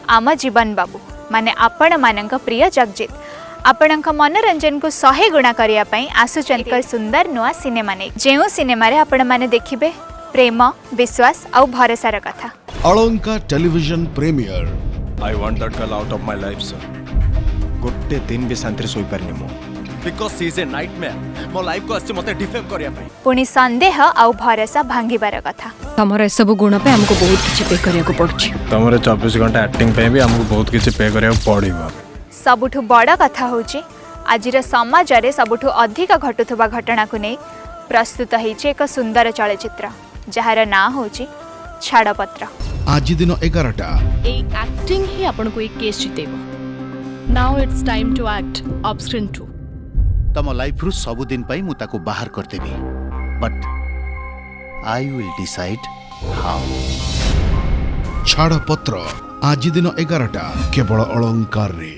आम जीवन बाबू माने आपण मानक प्रिय जगजीत आपण मनोरंजन को 100 गुणा करने आसुचन एक सुंदर नुआ सिनेमा ने जो सिनेमा रे आपण माने देखिबे प्रेम विश्वास और भरोसार कथा। Alanka television premiere. I want that girl out of my life, sir. गोटे दिन भी शांति सोई पारनी मो because she is a nightmare मो लाइफ को आसे मते डिफेम करिया पई पुणी संदेह और भरोसा भांगिबार कथा। तमर सब गुण पे हमको बहुत किछि पे करिया को पड़छि। तमरे 24 घंटा एक्टिंग पे भी हमको बहुत किछि पे करिया पड़िबो। सबुठु बड़ कथा होची आजिर समाज रे सबुठु अधिक घटुथबा घटना को नै प्रस्तुत होईचे एक सुंदर चलचित्र जहार ना होची छाड़पत्र। आज दिन 11टा ए एक्टिंग ही आपन को एक केस जितेबो। Now it's time to act of screen 2। तम लाइफ रु सब दिन पई मु ताको बाहर कर देबी but I will decide how. छाड़पत्र आज दिन 11टा केवल अलंकार रे।